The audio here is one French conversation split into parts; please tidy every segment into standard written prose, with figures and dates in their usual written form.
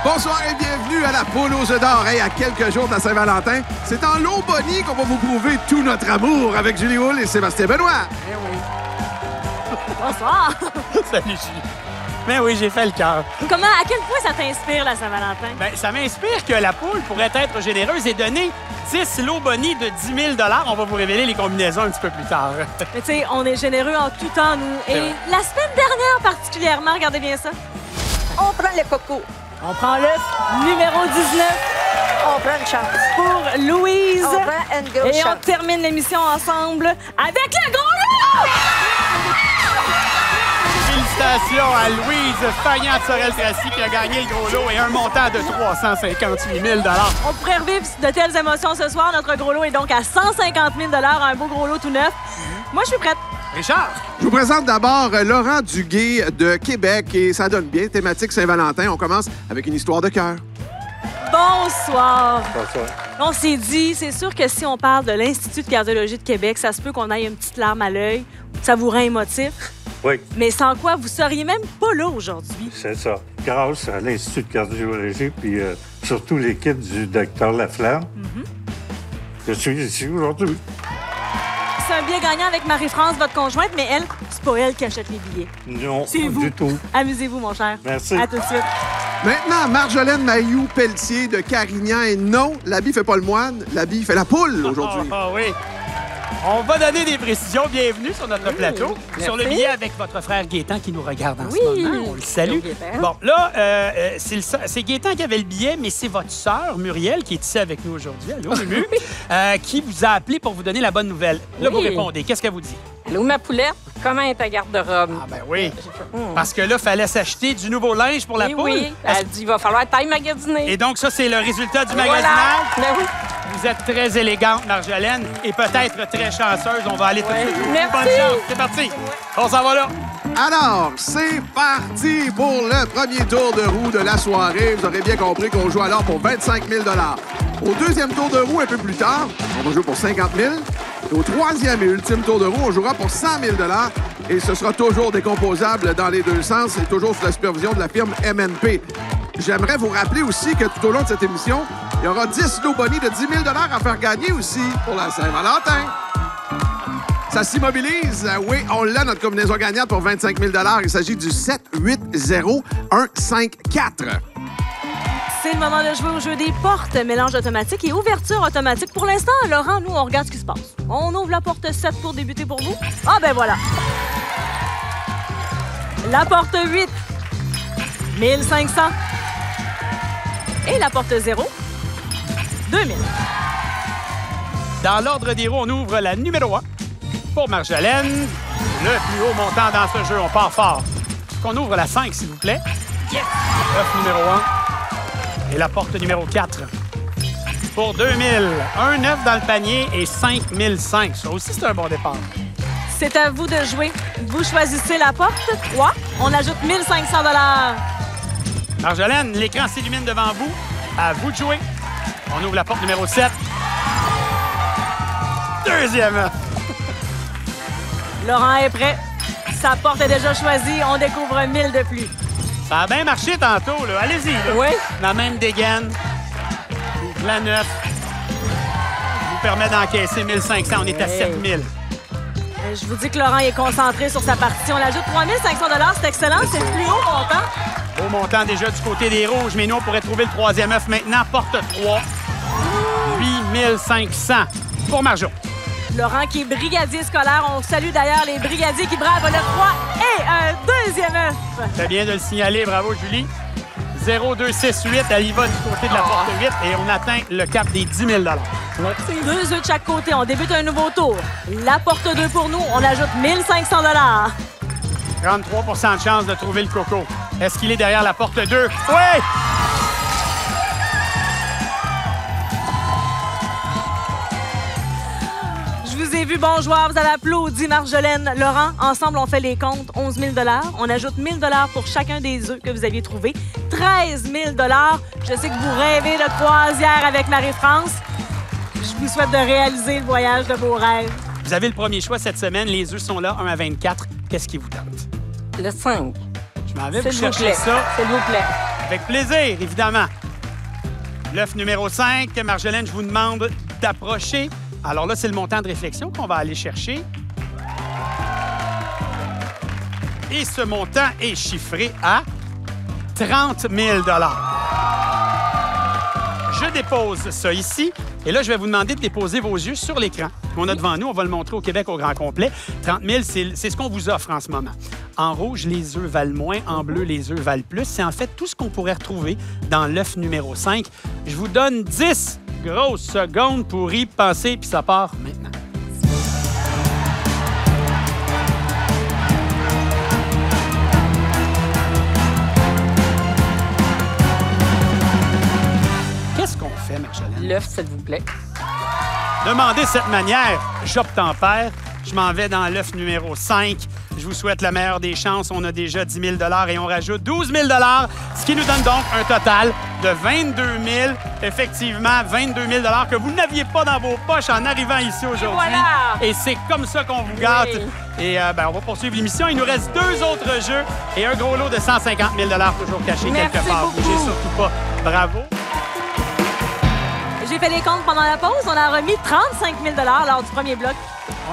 Bonsoir et bienvenue à la Poule aux œufs d'or. Et à quelques jours de la Saint-Valentin, c'est en Lobonie qu'on va vous prouver tout notre amour avec Julie Hull et Sébastien Benoît. Eh oui. Bonsoir. Salut, Julie. Mais oui, j'ai fait le cœur. À quel point ça t'inspire, la Saint-Valentin? Ben, ça m'inspire que la poule pourrait être généreuse et donner 10 lots bonnies de 10 000 $. On va vous révéler les combinaisons un petit peu plus tard. Mais tu sais, on est généreux en tout temps, nous. Et la semaine dernière, particulièrement, regardez bien ça. On prend le coco. On prend le numéro 19 On prend une chance. pour Louise. On prend une grosse Et on chance. termine l'émission ensemble avec le gros lot! Félicitations à Louise Fagnan-Sorel-Tracy qui a gagné le gros lot et un montant de 358 000 $. On pourrait revivre de telles émotions ce soir. Notre gros lot est donc à 150 000 $, un beau gros lot tout neuf. Moi, je suis prête. Richard, Je vous présente d'abord Laurent Duguay de Québec et ça donne bien, thématique Saint-Valentin. On commence avec une histoire de cœur. Bonsoir. On s'est dit, c'est sûr que si on parle de l'Institut de cardiologie de Québec, ça se peut qu'on aille une petite larme à l'œil. Ça vous rend émotif. Oui, Mais sans quoi, vous seriez même pas là aujourd'hui. c'est ça. Grâce à l'Institut de cardiologie, puis surtout l'équipe du docteur Laflamme, je suis ici aujourd'hui. C'est un billet gagnant avec Marie-France, votre conjointe, mais elle, c'est pas elle qui achète les billets. Non, C'est pas vous. du tout. Amusez-vous, mon cher. Merci. À tout de suite. Maintenant, Marjolaine Mailloux-Pelletier de Carignan. Et non, l'habit fait pas le moine, l'habit fait la poule aujourd'hui. Ah oui. On va donner des précisions. Bienvenue sur notre plateau. Sur le billet avec votre frère Gaétan qui nous regarde en ce moment. On le salue. Gaétan. Bon, là, c'est Gaétan qui avait le billet, mais c'est votre sœur, Muriel, qui est ici avec nous aujourd'hui. Allô, Mumu, qui vous a appelé pour vous donner la bonne nouvelle. Là, vous Oui. répondez. Qu'est-ce qu'elle vous dit? Lou, ma poulette, comment est ta garde-robe? Ah, ben oui. Parce que là, il fallait s'acheter du nouveau linge pour la Eh poule. oui, elle dit, il va falloir taille magasiner. Et donc, ça, c'est le résultat du Voilà. magasinage. Ben oui. Vous êtes très élégante, Marjolaine, et peut-être très chanceuse. On va aller tout de Ouais. suite. Merci. Bonne chance. C'est parti. On s'en va là. Alors, c'est parti pour le premier tour de roue de la soirée. Vous aurez bien compris qu'on joue alors pour 25 000 $. Au deuxième tour de roue, un peu plus tard, on va jouer pour 50 000 $. Et au troisième et ultime tour de roue, on jouera pour 100 000 $. Et ce sera toujours décomposable dans les deux sens et toujours sous la supervision de la firme MNP. J'aimerais vous rappeler aussi que tout au long de cette émission, il y aura 10 lots bonnies de 10 000 $ à faire gagner aussi pour la Saint-Valentin. Ça s'immobilise. Oui, on l'a, notre combinaison gagnante pour 25 000 $. Il s'agit du 7-8-0-1-5-4. C'est le moment de jouer au jeu des portes, mélange automatique et ouverture automatique. Pour l'instant, Laurent, nous, on regarde ce qui se passe. On ouvre la porte 7 pour débuter pour vous. Ah, ben voilà. La porte 8, 1500. Et la porte 0, 2000. Dans l'ordre des roues, on ouvre la numéro 1 pour Marjolaine. Le plus haut montant dans ce jeu. On part fort. Qu'on ouvre la 5, s'il vous plaît. Yes! Œuf numéro 1. Et la porte numéro 4 pour 2000. Un œuf dans le panier et 5005. Ça aussi, c'est un bon départ. C'est à vous de jouer. Vous choisissez la porte 3. On ajoute 1500 $. Marjolaine, l'écran s'illumine devant vous. À vous de jouer. On ouvre la porte numéro 7. Deuxième œuf. Laurent est prêt. Sa porte est déjà choisie. On découvre 1000 de plus. Ça a bien marché tantôt, là. Allez-y, là. Oui. La même dégaine. Ouvre la 9. Vous permet d'encaisser 1500. On est à 7000. Je vous dis que Laurent est concentré sur sa partie. On ajoute 3500 $. C'est excellent. C'est le plus haut montant. Beau montant déjà du côté des rouges, mais nous, on pourrait trouver le troisième œuf maintenant. Porte 3. 8500 pour Marjo. Laurent qui est brigadier scolaire. On salue d'ailleurs les brigadiers qui bravent le 3 et un deuxième œuf. C'est bien de le signaler. Bravo, Julie. 0268, elle y va du côté de la porte 8 et on atteint le cap des 10 000 $. Merci. 2 œufs de chaque côté. On débute un nouveau tour. La porte 2 pour nous. On ajoute 1500 $. 33 de chance de trouver le coco. Est-ce qu'il est derrière la porte 2? Oui! Je vous ai vu, bon joueur. Vous avez applaudi Marjolaine. Laurent, ensemble, on fait les comptes. 11 000 $. On ajoute 1 000 $ pour chacun des œufs que vous aviez trouvés. 13 000 $. Je sais que vous rêvez de croisière avec Marie-France. Je vous souhaite de réaliser le voyage de vos rêves. Vous avez le premier choix cette semaine. Les œufs sont là, 1 à 24. Qu'est-ce qui vous tente? Le 5. Je m'en vais vous S'il vous chercher plaît. ça. S'il vous plaît. Avec plaisir, évidemment. L'œuf numéro 5, Marjolaine, je vous demande d'approcher. Alors là, c'est le montant de réflexion qu'on va aller chercher. Et ce montant est chiffré à 30 000 $. Je dépose ça ici. Et là, je vais vous demander de déposer vos yeux sur l'écran qu'on a devant nous. On va le montrer au Québec au grand complet. 30 000 $, c'est ce qu'on vous offre en ce moment. En rouge, les œufs valent moins. En bleu, les œufs valent plus. C'est en fait tout ce qu'on pourrait retrouver dans l'œuf numéro 5. Je vous donne 10 grosses secondes pour y penser, puis ça part maintenant. Qu'est-ce qu'on fait, Marjolaine? L'œuf, s'il vous plaît. Demandez de cette manière, j'obtempère. Je m'en vais dans l'œuf numéro 5. Je vous souhaite la meilleure des chances. On a déjà 10 000 $ et on rajoute 12 000 $, ce qui nous donne donc un total de 22 000. Effectivement, 22 000 $ que vous n'aviez pas dans vos poches en arrivant ici aujourd'hui. Voilà! Et c'est comme ça qu'on vous gâte. Oui. Et on va poursuivre l'émission. Il nous reste 2 autres jeux et un gros lot de 150 000 $ toujours caché Merci quelque part. beaucoup. Bougez surtout pas. Bravo. J'ai fait les comptes pendant la pause. On a remis 35 000 $ lors du premier bloc.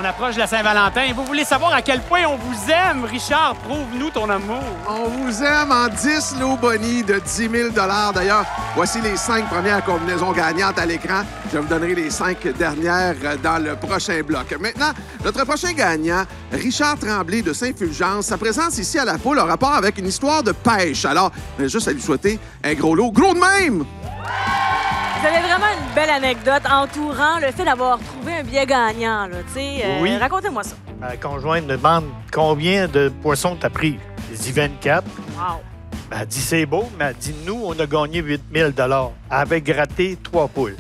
On approche de la Saint-Valentin. Et vous voulez savoir à quel point on vous aime. Richard, prouve-nous ton amour. On vous aime en 10 lots bonnies de 10 000 $. D'ailleurs, voici les 5 premières combinaisons gagnantes à l'écran. Je vous donnerai les 5 dernières dans le prochain bloc. Maintenant, notre prochain gagnant, Richard Tremblay de Saint-Fulgence, sa présence ici à la poule a rapport avec une histoire de pêche. Alors, juste à lui souhaiter un gros lot. Gros de même! Vous avez vraiment une belle anecdote entourant le fait d'avoir trouvé un billet gagnant. Là, Oui. Racontez-moi ça. Ma conjointe me demande combien de poissons tu as pris. J'ai dit 24. Wow. Ben, elle dit c'est beau, mais elle dit nous, on a gagné 8 000 $. Elle avait gratté 3 poules.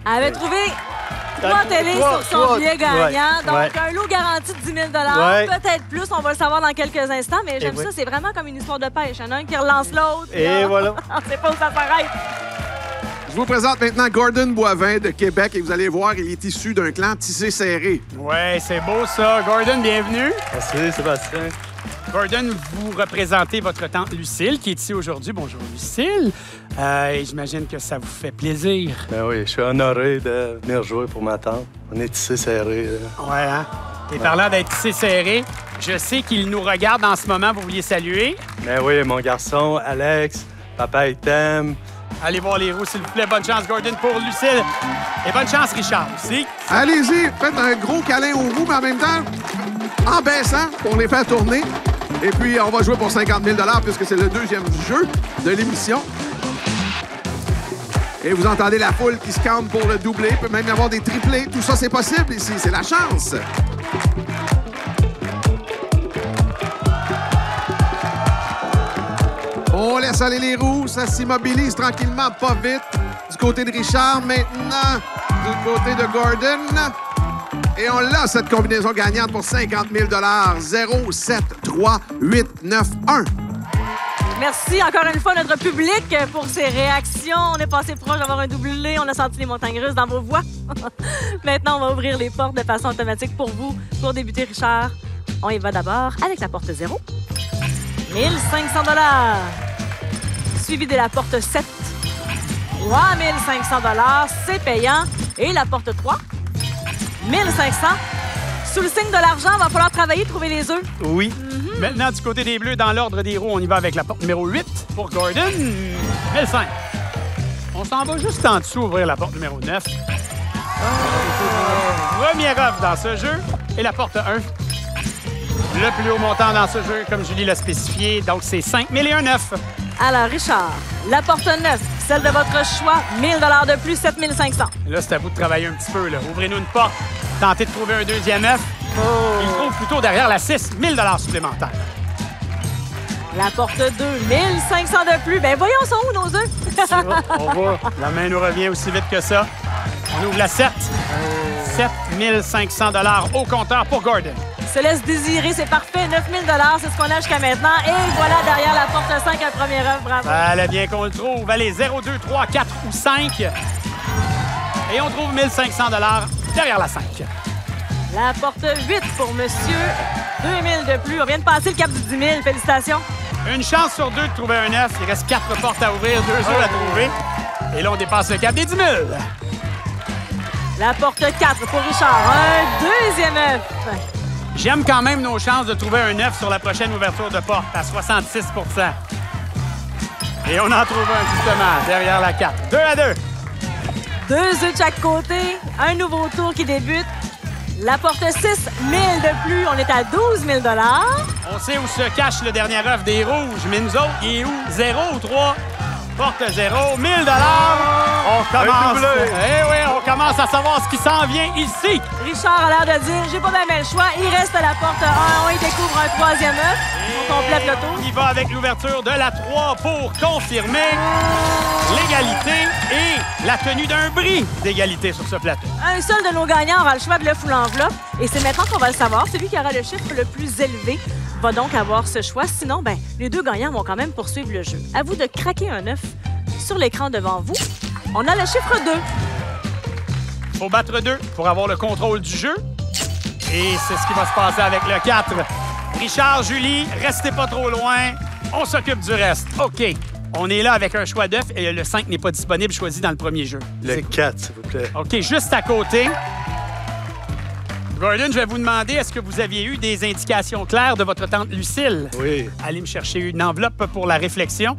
Elle avait trouvé 3 télés sur son trois, billet gagnant. ouais, Donc, ouais. un lot garanti de 10 000 $. Ouais. Peut-être plus. On va le savoir dans quelques instants. Mais j'aime oui. ça. C'est vraiment comme une histoire de pêche. Il y en a un qui relance l'autre. Et là. voilà. On ne sait pas où ça s'arrête. Je vous présente maintenant Gordon Boivin de Québec et vous allez voir, il est issu d'un clan tissé serré. Ouais, c'est beau ça. Gordon, bienvenue. Merci, Sébastien. Gordon, vous représentez votre tante Lucille qui est ici aujourd'hui. Bonjour, Lucille. Et j'imagine que ça vous fait plaisir. Ben oui, je suis honoré de venir jouer pour ma tante. On est tissé serré. Là. Ouais, hein? Et parlant d'être tissé serré, je sais qu'il nous regarde en ce moment. Vous vouliez saluer? Ben oui, mon garçon, Alex, papa, il t'aime. Allez voir les roues, s'il vous plaît. Bonne chance, Gordon, pour Lucille. Et bonne chance, Richard, aussi. Allez-y, faites un gros câlin aux roues, mais en même temps, en baissant pour les faire tourner. Et puis, on va jouer pour 50 000 $ puisque c'est le deuxième jeu de l'émission. Et vous entendez la foule qui se campe pour le doublé. Il peut même y avoir des triplés. Tout ça, c'est possible ici. C'est la chance. On laisse aller les roues. Ça s'immobilise tranquillement, pas vite. Du côté de Richard, maintenant, du côté de Gordon. Et on l'a, cette combinaison gagnante pour 50 000 $. 0, 7, 3, 8, 9, 1. Merci encore une fois notre public pour ses réactions. On est passé proche d'avoir un doublé. On a senti les montagnes russes dans vos voix. Maintenant, on va ouvrir les portes de façon automatique pour vous. Pour débuter, Richard, on y va d'abord avec la porte 0. 1 500 $. Suivi de la porte 7. 3 500 $. C'est payant. Et la porte 3. 1 500 $. Sous le signe de l'argent, il va falloir travailler, trouver les œufs. Oui. Maintenant, du côté des Bleus, dans l'ordre des roues, on y va avec la porte numéro 8 pour Gordon. 1005. On s'en va juste en dessous ouvrir la porte numéro 9. Première offre dans ce jeu. Et la porte 1. Le plus haut montant dans ce jeu, comme Julie l'a spécifié. Donc, c'est 5 000 et un 9. Alors, Richard, la porte 9, celle de votre choix, 1 000 $ de plus, 7 500 $. Là, c'est à vous de travailler un petit peu. Là. Ouvrez-nous une porte. Tentez de trouver un deuxième œuf. Il se trouve plutôt derrière la 6, 1 000 $ supplémentaires. La porte 2, 1 500 $ de plus. Ben voyons, sont où nos œufs? On va. La main nous revient aussi vite que ça. On ouvre la 7. 7 500 $ au compteur pour Gordon. Se laisse désirer, c'est parfait. 9 000 $, c'est ce qu'on a jusqu'à maintenant. Et voilà, derrière la porte 5, un premier œuf. Bravo. Allez, bien qu'on le trouve. Allez, 0, 2, 3, 4 ou 5. Et on trouve 1 500 $ derrière la 5. La porte 8 pour monsieur. 2 000 de plus. On vient de passer le cap du 10 000. Félicitations. Une chance sur 2 de trouver un œuf. Il reste 4 portes à ouvrir, 2 œufs à trouver. Et là, on dépasse le cap des 10 000. La porte 4 pour Richard. Un deuxième œuf. J'aime quand même nos chances de trouver un œuf sur la prochaine ouverture de porte à 66 Et on en trouve un, justement, derrière la 4. 2 à 2. 2 œufs de chaque côté. Un nouveau tour qui débute. La porte 6 000 de plus. On est à 12 000 On sait où se cache le dernier œuf des rouges, mais nous autres, il est où? 0 ou 3? Porte 0, 1 000 On commence. Eh oui, on commence à savoir ce qui s'en vient ici. Richard a l'air de dire, j'ai pas même le choix. Il reste à la porte 1. On y découvre un troisième œuf. On complète le tour. On y va avec l'ouverture de la 3 pour confirmer l'égalité et la tenue d'un bris d'égalité sur ce plateau. Un seul de nos gagnants aura le choix de l'œuf ou l'enveloppe. Et c'est maintenant qu'on va le savoir. Celui qui aura le chiffre le plus élevé va donc avoir ce choix. Sinon, les 2 gagnants vont quand même poursuivre le jeu. À vous de craquer un œuf sur l'écran devant vous. On a le chiffre 2. Il faut battre 2 pour avoir le contrôle du jeu. Et c'est ce qui va se passer avec le 4. Richard, Julie, restez pas trop loin. On s'occupe du reste. OK. On est là avec un choix d'œuf et le 5 n'est pas disponible, choisi dans le premier jeu. Le 4, s'il vous plaît. OK, juste à côté. Gordon, je vais vous demander, est-ce que vous aviez eu des indications claires de votre tante Lucille? Oui. Allez me chercher une enveloppe pour la réflexion.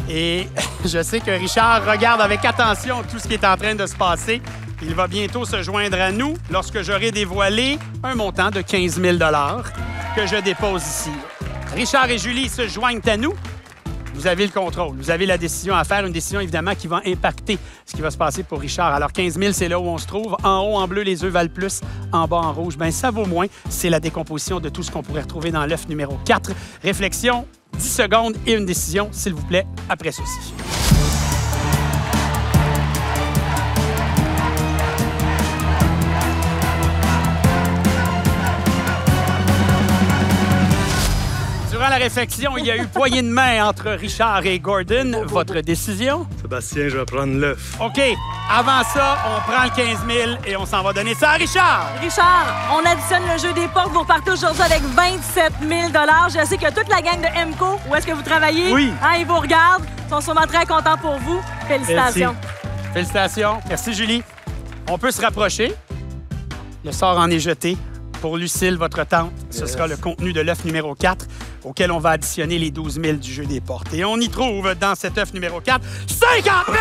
Et je sais que Richard regarde avec attention tout ce qui est en train de se passer. Il va bientôt se joindre à nous lorsque j'aurai dévoilé un montant de 15 000 que je dépose ici. Richard et Julie se joignent à nous. Vous avez le contrôle. Vous avez la décision à faire. Une décision, évidemment, qui va impacter ce qui va se passer pour Richard. Alors, 15 000, c'est là où on se trouve. En haut, en bleu, les œufs valent plus. En bas, en rouge, ça vaut moins. C'est la décomposition de tout ce qu'on pourrait retrouver dans l'œuf numéro 4. Réflexion, 10 secondes et une décision, s'il vous plaît, après ceci. Durant la réflexion, il y a eu poignée de main entre Richard et Gordon. Votre décision? Sébastien, je vais prendre l'œuf. OK. Avant ça, on prend le 15 000 et on s'en va donner ça à Richard. Richard, on additionne le jeu des portes. Vous repartez aujourd'hui avec 27 000 Je sais que toute la gang de MCO, où est-ce que vous travaillez? Oui. Ils vous regardent. Ils sont sûrement très contents pour vous. Félicitations. Merci. Félicitations. Merci, Julie. On peut se rapprocher. Le sort en est jeté. Pour Lucille, votre tante, ce sera le contenu de l'œuf numéro 4 auquel on va additionner les 12 000 du jeu des portes. Et on y trouve dans cet œuf numéro 4 50 000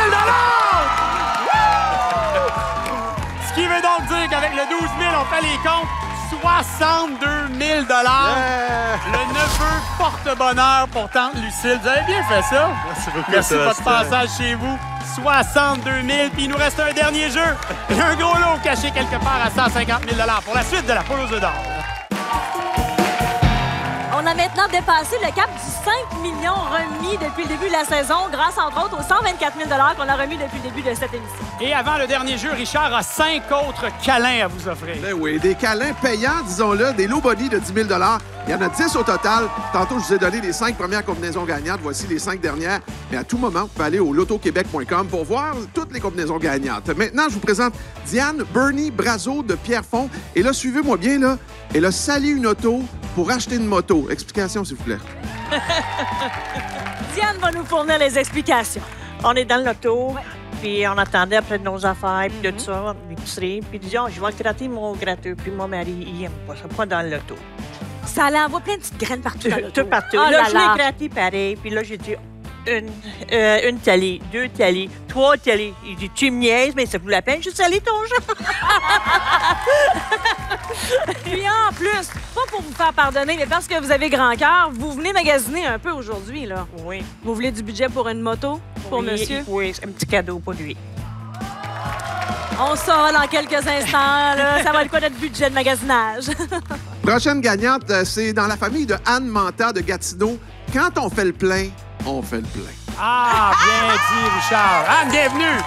Ce qui veut donc dire qu'avec le 12 000, on fait les comptes, 62 000 Le neveu porte-bonheur pour tante Lucille. Vous avez bien fait ça. Merci beaucoup, Merci de votre Sébastien. passage chez vous. 62 000 puis il nous reste un dernier jeu. Et un gros lot caché quelque part à 150 000 pour la suite de la poule aux œufs d'or. On a maintenant dépassé le cap du 5 millions remis depuis le début de la saison, grâce entre autres aux 124 000 qu'on a remis depuis le début de cette émission. Et avant le dernier jeu, Richard a 5 autres câlins à vous offrir. Ben oui, des câlins payants, disons-le, des low body de 10 000 Il y en a 10 au total. Tantôt, je vous ai donné les 5 premières combinaisons gagnantes. Voici les 5 dernières. Mais à tout moment, vous pouvez aller au lotoquebec.com pour voir toutes les combinaisons gagnantes. Maintenant, je vous présente Diane Bernie Brazo de Pierrefonds. Et là, suivez-moi bien, là. Elle a sali une auto pour acheter une moto. Explication, s'il vous plaît. Diane va nous fournir les explications. On est dans l'auto, puis on attendait après nos affaires, puis tout ça, l'épicerie. Puis il dit, je vais gratter mon gratteux. Puis mon mari, il aime pas ça, pas dans l'auto. Ça allait envoyer plein de petites graines partout dans l'auto. Tout partout. Oh là, là je là. l'ai gratté pareil, puis là, j'ai dit, une télé, 2 télés, 3 télés. Il dit, tu me niaises, mais ça vaut la peine, je salé ton genre. Puis en plus, pas pour vous faire pardonner, mais parce que vous avez grand cœur, vous venez magasiner un peu aujourd'hui, là. Oui. Vous voulez du budget pour une moto, pour Oui, monsieur? Oui, c'est un petit cadeau pour lui. On saura dans quelques instants, là. Ça va être quoi notre budget de magasinage? Prochaine gagnante, c'est dans la famille de Anne Manta de Gatineau. Quand on fait le plein, on fait le plein. Ah, bien dit, Richard. Anne, bienvenue.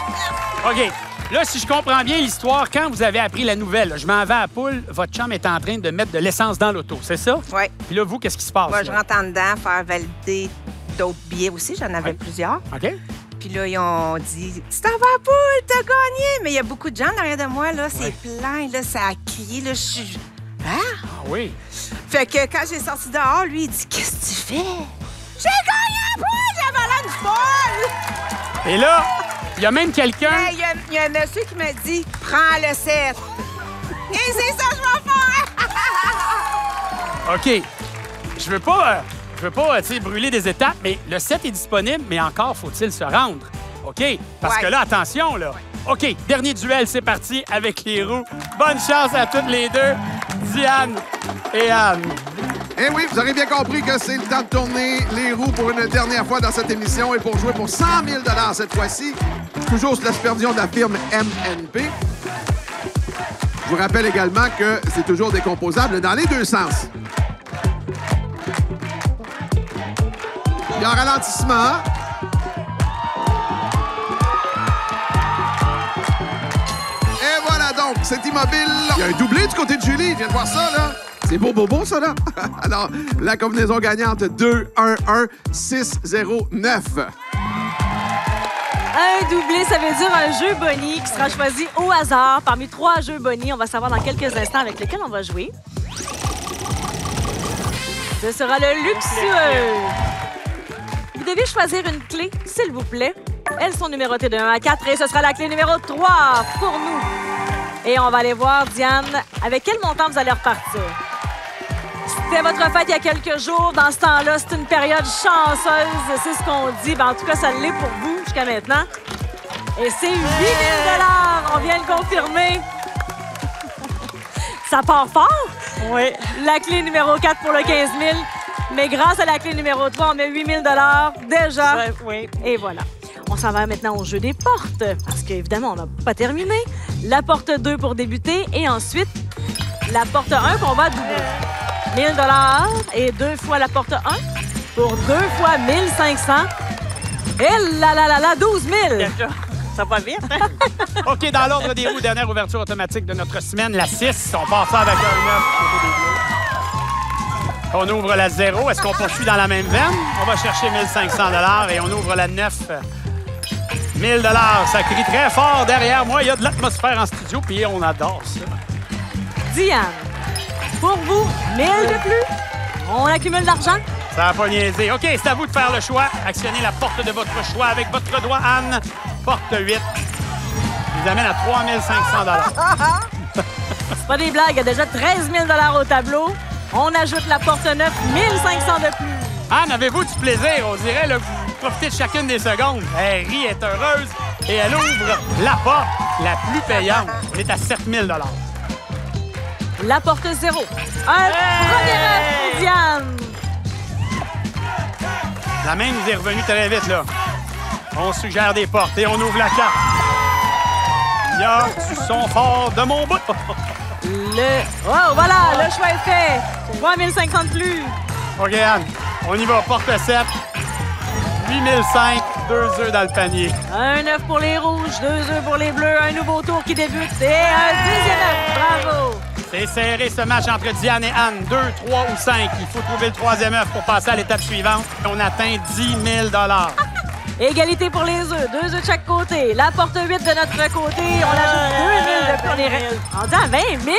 OK. Là, si je comprends bien l'histoire, quand vous avez appris la nouvelle, là, je m'en vais à la poule, votre chum est en train de mettre de l'essence dans l'auto, c'est ça? Oui. Puis là, vous, qu'est-ce qui se passe? Moi, je là? rentre en dedans, faire valider d'autres billets aussi. J'en avais plusieurs. OK. Puis là, ils ont dit « Tu t'en vas à la poule, t'as gagné! » Mais il y a beaucoup de gens derrière de moi, là. C'est plein, là. Ça a crié, là. Je suis... Hein? Ah oui. Fait que quand j'ai sorti dehors, lui, il dit « Qu'est-ce que tu fais? » J'ai gagné un point! J'avais l'air du folle! Et là, il y a même quelqu'un... Hey, il y a un monsieur qui m'a dit « Prends le 7 ». Et c'est ça que je vais faire! OK. Je veux pas tu sais, brûler des étapes, mais le 7 est disponible, mais encore faut-il se rendre. OK? Parce que là, attention, là. OK, dernier duel, c'est parti avec les roues. Bonne chance à toutes les deux, Diane et Anne. Eh oui, vous aurez bien compris que c'est le temps de tourner les roues pour une dernière fois dans cette émission et pour jouer pour 100 000 cette fois-ci. Toujours sous la supervision de la firme MNP. Je vous rappelle également que c'est toujours décomposable dans les deux sens. Il y a un ralentissement. Et voilà donc, c'est immobile. Il y a un doublé du côté de Julie. Je viens de voir ça, là. C'est beau, ça, là. Alors, la combinaison gagnante 2-1-1-6-0-9. Un doublé, ça veut dire un jeu Bonnie qui sera choisi au hasard parmi 3 jeux Bonnie. On va savoir dans quelques instants avec lesquels on va jouer. Ce sera le luxueux. Vous devez choisir une clé, s'il vous plaît. Elles sont numérotées de 1 à 4 et ce sera la clé numéro 3 pour nous. Et on va aller voir, Diane, avec quel montant vous allez repartir. C'était votre fête il y a quelques jours. Dans ce temps-là, c'est une période chanceuse. C'est ce qu'on dit. Ben, en tout cas, ça l'est pour vous jusqu'à maintenant. Et c'est 8 000 $. On vient de confirmer. Ça part fort? Oui. La clé numéro 4 pour le 15 000. Mais grâce à la clé numéro 3, on met 8 000 $ déjà. Oui. Et voilà. On s'en va maintenant au jeu des portes. Parce qu'évidemment, on n'a pas terminé. La porte 2 pour débuter. Et ensuite, la porte 1 qu'on va doubler. 1 000 $ et 2 fois la porte 1 pour 2 fois 1 500. Et là, 12 000. Ça va vite, hein? OK, dans l'ordre des roues, dernière ouverture automatique de notre semaine, la 6. On part ça avec un 9 côté des bleus. On ouvre la 0. Est-ce qu'on poursuit dans la même veine? On va chercher 1 500 $ et on ouvre la 9. 1 000 $. Ça crie très fort derrière moi. Il y a de l'atmosphère en studio, puis on adore ça. Diane, pour vous, 1 000 de plus. On accumule l'argent. Ça n'a pas niaisé. OK, c'est à vous de faire le choix. Actionnez la porte de votre choix avec votre doigt, Anne. Porte 8. Vous amène à 3 500 $. C'est pas des blagues. Il y a déjà 13 000 $ au tableau. On ajoute la porte 9, 1 500 de plus. Anne, avez-vous du plaisir? On dirait là, que vous profitez de chacune des secondes. Elle rit, est heureuse et elle ouvre la porte la plus payante. On est à 7 000 $. La porte 0. Un premier œuf pour Diane. La main nous est revenue très vite, là. On suggère des portes et on ouvre la carte. Il y a du son fort de mon bout. Oh, voilà, le choix est fait. 3 500 de plus. OK, Anne, on y va. Porte 7. 8 500, 2 œufs dans le panier. Un œuf pour les rouges, 2 œufs pour les bleus. Un nouveau tour qui débute et un deuxième œuf. Bravo. C'est serré ce match entre Diane et Anne. 2, 3 ou 5. Il faut trouver le troisième œuf pour passer à l'étape suivante. On atteint 10 000 $. Égalité pour les œufs, 2 œufs de chaque côté. La porte 8 de notre côté, on ajoute 2 000 de plus. On dit à 20 000.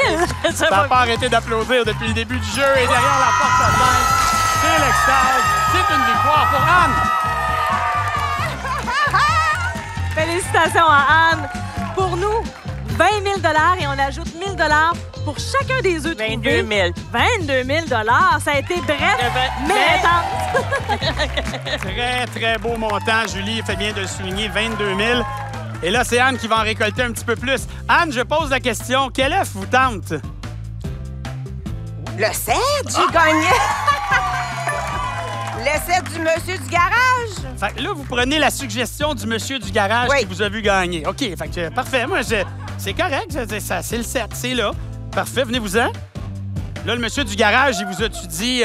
Ça n'a pas arrêté d'applaudir depuis le début du jeu. Et derrière la porte 5, c'est l'extase. C'est une victoire pour Anne. Félicitations à Anne. Pour nous, 20 000 $ et on ajoute 1 000 $ pour chacun des œufs trouvés. 22 000. 22 000 $. Ça a été bref, mais intense. Très, très beau montant. Julie fait bien de le souligner, 22 000. Et là, c'est Anne qui va en récolter un petit peu plus. Anne, je pose la question. Quel œuf vous tente? Le 7, j'ai gagné. Le 7 du monsieur du garage. Fait que là, vous prenez la suggestion du monsieur du garage qui vous a vu gagner. OK, fait que, parfait. Moi, c'est correct. C'est le 7, c'est là. Parfait, venez-vous-en. Là, le monsieur du garage, il vous a-tu dit...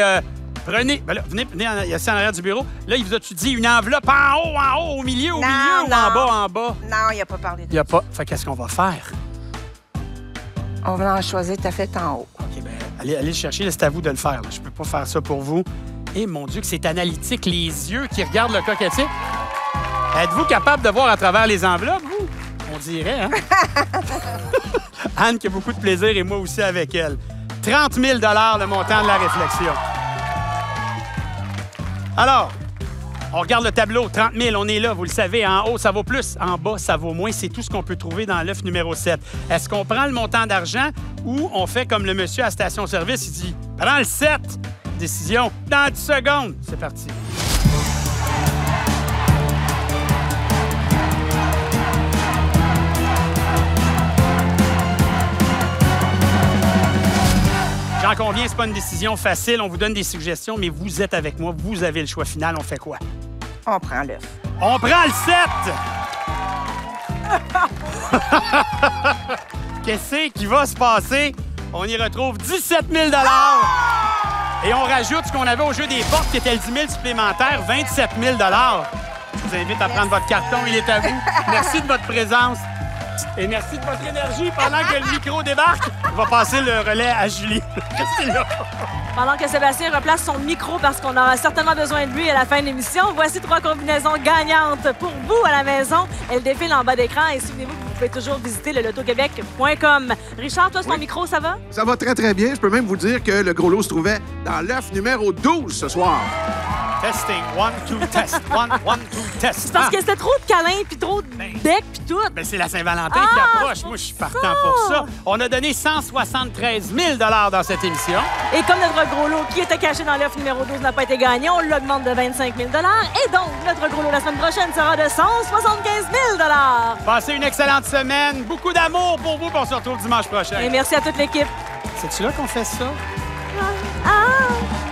prenez... Ben là, venez il y a ça en arrière du bureau. Là, il vous a-tu dit une enveloppe en haut, au milieu, ou en bas? Non, il n'a pas parlé de ça. Il n'y a pas. Fait qu'est-ce qu'on va faire? On va en choisir ta fête en haut. OK, bien, allez le chercher. Là, c'est à vous de le faire. Là. Je peux pas faire ça pour vous. Et mon Dieu, que c'est analytique, les yeux qui regardent le coquetier. Êtes-vous capable de voir à travers les enveloppes, vous? On dirait, hein? Anne qui a beaucoup de plaisir et moi aussi avec elle. 30 000 $ le montant de la réflexion. Alors, On regarde le tableau. 30 000, on est là, vous le savez. En haut, ça vaut plus. En bas, ça vaut moins. C'est tout ce qu'on peut trouver dans l'œuf numéro 7. Est-ce qu'on prend le montant d'argent ou on fait comme le monsieur à la station-service? Il dit, prends le 7. Décision dans 10 secondes. C'est parti. J'en conviens, c'est pas une décision facile. On vous donne des suggestions, mais vous êtes avec moi. Vous avez le choix final. On fait quoi? On prend l'œuf. On prend le 7! Qu'est-ce qui va se passer? On y retrouve 17 000 et on rajoute ce qu'on avait au jeu des portes, qui était le 10 000 supplémentaire, 27 000 Je vous invite à prendre votre carton. Il est à vous. Merci de votre présence. Et merci de votre énergie pendant que le micro débarque. On va passer le relais à Julie. Restez là. Pendant que Sébastien replace son micro parce qu'on aura certainement besoin de lui à la fin de l'émission, voici 3 combinaisons gagnantes pour vous à la maison. Elles défilent en bas d'écran et souvenez-vous que vous pouvez toujours visiter le lotoquebec.com. Richard, toi, ton micro, ça va? Ça va très, très bien. Je peux même vous dire que le gros lot se trouvait dans l'œuf numéro 12 ce soir. Testing. 1, 2, test. 1, 2, test. C'est parce que c'était trop de câlins, puis trop de bec, puis tout. Ben, c'est la Saint-Valentin qui approche. Moi, je suis partant pour ça. On a donné 173 000 dans cette émission. Et comme notre gros lot qui était caché dans l'œuf numéro 12 n'a pas été gagné, on l'augmente de 25 000 Et donc, notre gros lot la semaine prochaine sera de 175 000 Passez une excellente semaine. Beaucoup d'amour pour vous. On se retrouve dimanche prochain. Et merci à toute l'équipe. C'est-tu là qu'on fait ça? Ah!